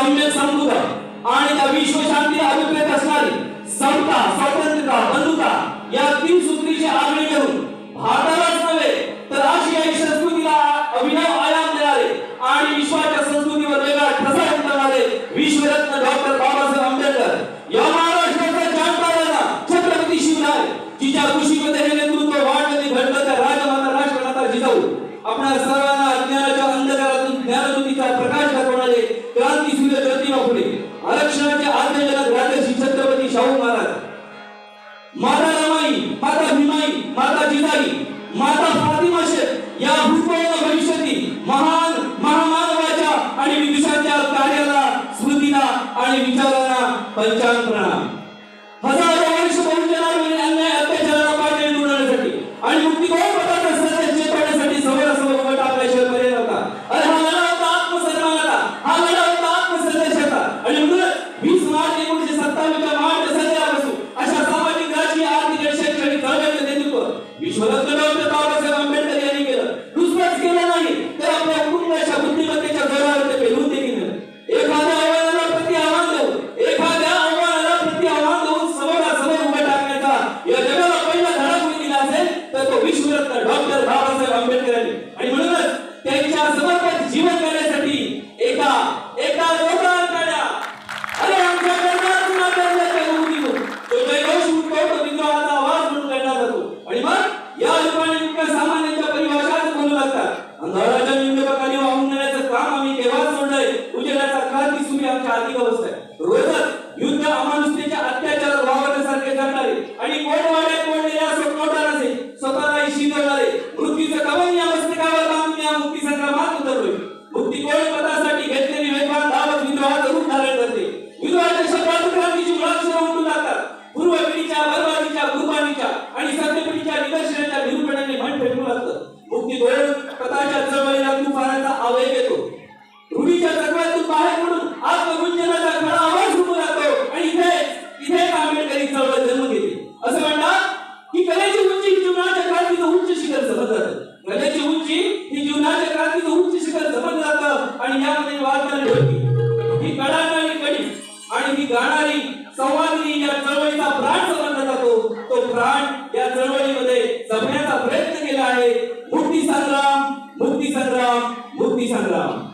सम्यक संबुद्ध आणि त्या विश्वशांती अभिप्रेत असणारी समता, स्वातंत्र्यता, बंधुता या तीन सूत्रीची आगळी करून भारतालाच नव्हे तर आशियाई संस्कृतीला अभिनव आयाम देणारे आणि विश्वाच्या संस्कृतीवर वेगळा ठसा उमटवणारे विश्वरत्न डॉक्टर बाबासाहेब आंबेडकर या महाराष्ट्राचा जाणता राजा छत्रपती शिवराय जिच्या कुशीमध्ये हे नेतृत्व वाढले घडलं त्या राजमाता राष्ट्रमाता जिजाऊ आपल्या सर्वांना अज्ञानाच्या अंधकारातून ज्ञानज्योतीचा प्रकाश दाखवणारे क्रांती सूर्य ज्योतिबा फुले आरक्षणाचे आद्यजनक राजर्षी छत्रपती शाहू महाराज माता रमाई, माता भीमाई, माता जिजाई, माता फातिमा शेख या भूतपूर्व भविष्यातील महान महामानवाच्या आणि विदुषांच्या कार्याला स्मृतीला आणि विचारांना पंचांग प्रणाम. हजारो वर्ष बहुजनांवरील अन्याय अत्याचाराला पाठबळ देण्यासाठी आणि मुक्तीबळ पदार्थ सत्य चेतवण्यासाठी समोरासमोर उभा टाकल्याशिवाय पर्याय नव्हता. अरे हा लढा होता आत्मसन्मानाचा, हा लढा होता आत्मसंदेशाचा आणि म्हणूनच 20 मार्च 1927 च्या महान दसऱ्यापासून अशा सामाजिक राजकीय आर्थिक आणि शैक्षणिक चळवळीचे नेतृत्व विश्वरत्न डॉक्टर बाबासाहेब आंबेडकर यांनी केलं. दुसरंच केलं नाही तर आपल्या कुटुंबाच्या बुद्धिमत्तेच्या जोरावर ते पेलून देखील एखाद्या आव्हानाला प्रति आव्हान देऊन समोरासमोर उभा टाकण्याचा या जगाला पहिला धडा कोणी दिला असेल तर तो विश्वरत्न डॉक्टर बाबासाहेब आंबेडकर यांनी. आणि म्हणूनच त्यांच्या समर्पित जीवन करण्यासाठी एका लोकांना काढ्या अरे आमच्या कर्नाटक नाट्याच्या मुक्तीतून तो जयघोष उठतो तो विद्रोहाचा आवाज म्हणून काढला जातो. आणि मग या लोकांनी इतक्या सामान्यांच्या परिभाषाच बोलू लागतात. अंधाराच्या निंदकाखाली वाहून नेण्याचं काम आम्ही केव्हाच सोडलंय. उजेडाचा क्रांती सूर्य आमच्या आर्थिक अवस्था आहे. रोजच युद्ध अमानुषतेच्या अत्याचारात वावरण्यासारखे जगणारे आणि कोटवाड्यात कोंडलेल्या सोटनोटाने स्वतःलाही शिजवणारे मृत्यूचं कवच या मस्तकावर बांधून या मुक्ती संग्रामात उतरलोय. मुक्ती कोण पदासाठी घेतलेली वेगवान धावत विद्रोहाचं रूप धारण करते. विद्रोहाच्या शब्दात क्रांतीची मुळाक्षरं उमटू लागतात. पूर्व पिढीच्या बर्बादीच्या कुर्बानीच्या आणि सत्य पिढीच्या निदर्शनाच्या निरूपणाने मन फेकू लागतं. मुक्ती कोण पदाच्या चळवळीला तुफानाचा आवेग येतो. रूढीच्या चक्रातून बाहेर पडून आत्मगुंजनाचा खडा आवाज उठू लागतो आणि इथे आंबेडकरी चळवळ जन्म घेते. असं म्हणतात की कलेची उंची ही जीवनाच्या क्रांतीचं उच्च शिखर समजलं जातं. कलेची उंची ही जीवनाच्या क्रांतीचं उच्च शिखर समजलं जातं. आणि यामध्ये वादनारी ढोलकी ही कडाणारी कडी आणि ही गाणारी संवादिनी या चळवळीचा प्राण समजला जातो. तो प्राण या चळवळीमध्ये जपण्याचा प्रयत्न केला आहे. मुक्ती संग्राम, मुक्ती संग्राम, मुक्ती संग्राम.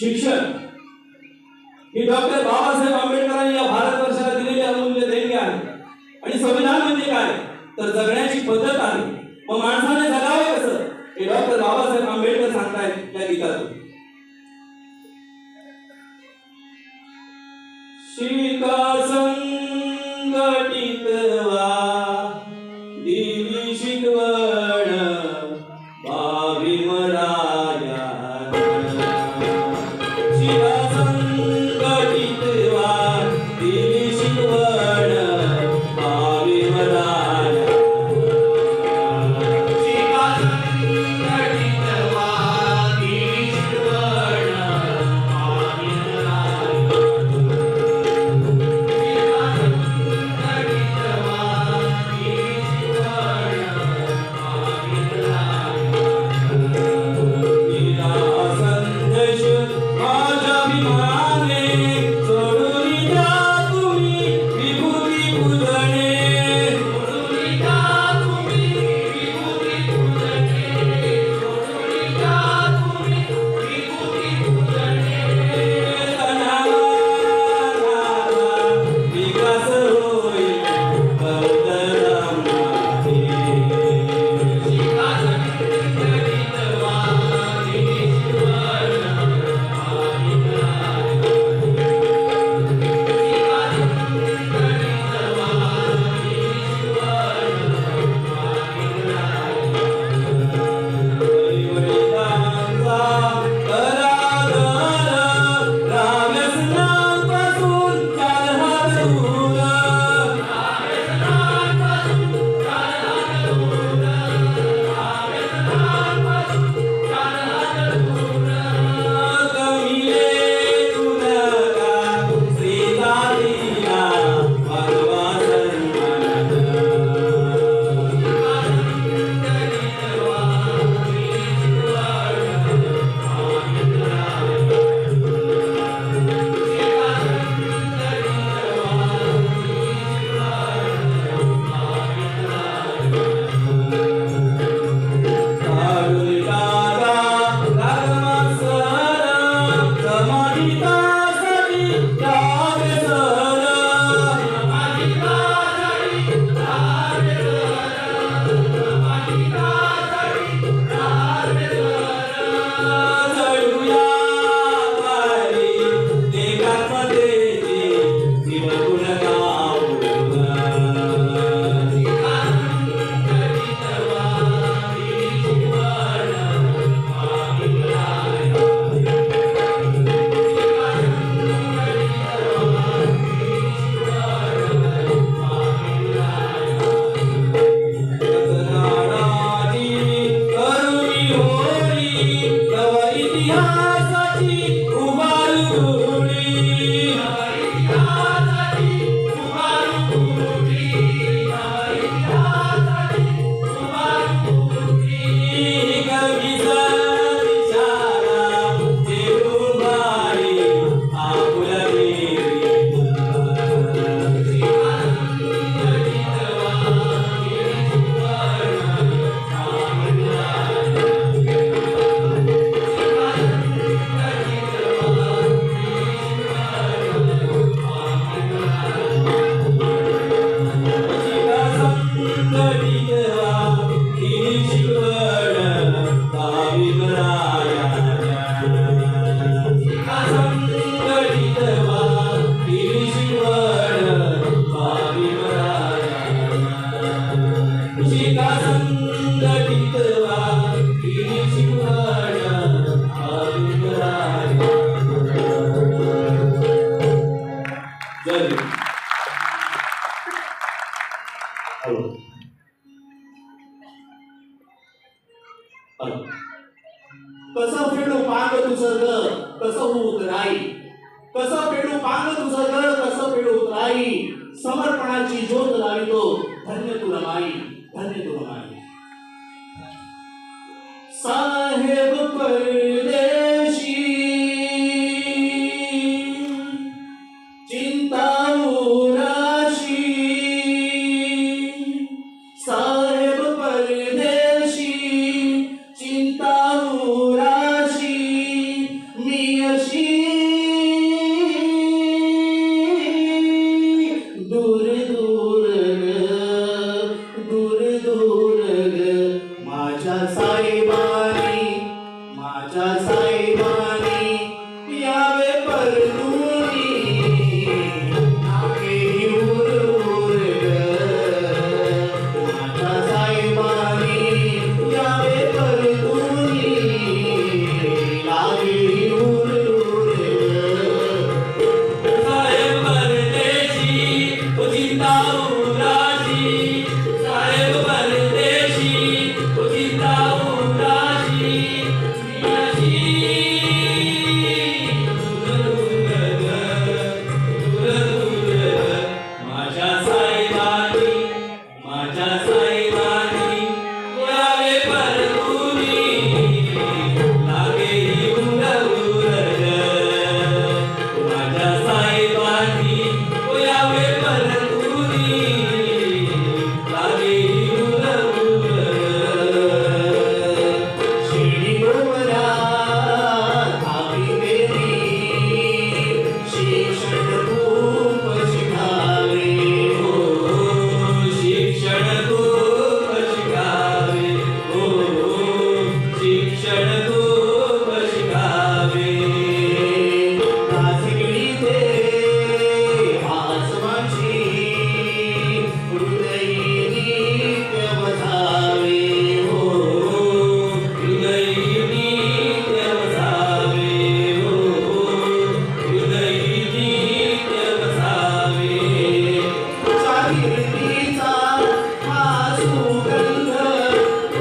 शिक्षण ही डॉक्टर बाबासाहेब आंबेडकरांनी या भारतवर्षाला दिलेली अमूल्य देणगी आहे. आणि संविधान म्हणजे काय तर जगण्याची पद्धत आहे. मग माणसाने जगावे कसं हे डॉक्टर बाबासाहेब आंबेडकर सांगतायत या गीतातून. शिका संघटित व्हा दिली शिकवण भावी मराया. शिका संघटित व्हा दिली शिकवण भावी मराया. शिका संघटित व्हा दिली शिकवण कसं फेडू पांग तुझं ग कसं होऊ उतराई, कसं फेडू पांग तुझं ग कसं फेडू उतराई, समर्पणाची ज्योत लावितो धन्य तुला माई, धन्य तुला माई. साहेब परदेशी चिंता उराशी, साहेब परदेशी चिंता उराशी, मी अशी दूर दूर दूर दूर माझ्या साहेबानी, माझ्या साहेबानी यावे परतुनी, नाके उर माझ्या साहेबानी यावे परतुनी, लागे उर साहेब परदेशी चिंता उराशी, साहेब परदेशी चिंता उराशी, मी अशी दूर दूर माझ्या साहेबानी, माझ्या साहेबानी यावे परतुनी, लागे उर माझ्या साहेबानी यावे परतुनी, लागे उर शिडी डोंगरा धावी मेरी, शिक्षण खूप शिकावे, शिक्षण खूप शिकावे, शिक्षण खूप शिकावे. कासगीते आसमाची हृदयी नित्य बसावे, हृदयी नित्य वसावे, हृदयी नित्य वसावे. तुझ्या कीर्तीचा हा सुगंध,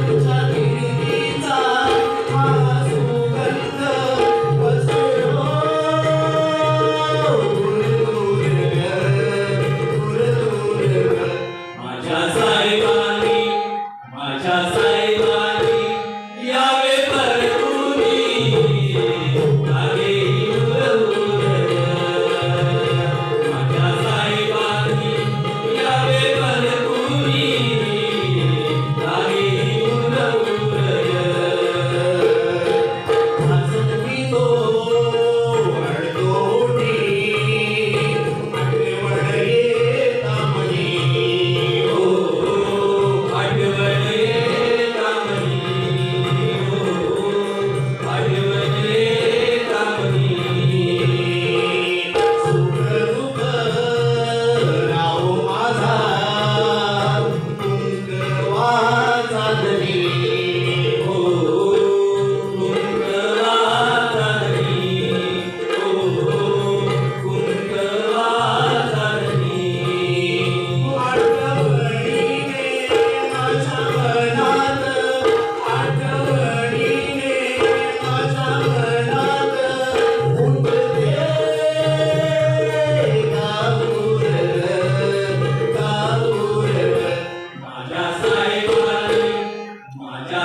तुझ्या कीर्तीचा हा सुगंध पसरो दूर दूर माझ्या साहेबानी, माझ्या साहेबानी यावे परतुनी, लागे उर माझ्या साहेबानी यावे परतुनी, लागे उर हसती तो अडतोटी, आठवण येता मनी, आठवण येता मनी, आठवण येता मनी. सुख दुःख राहो माझा कुंकवाचा धनी, आठवणीने माझ्या मनात, आठवणीने माझ्या मनात उठते गाऊर गाऊर माझ्या साहेबानी, माझ्या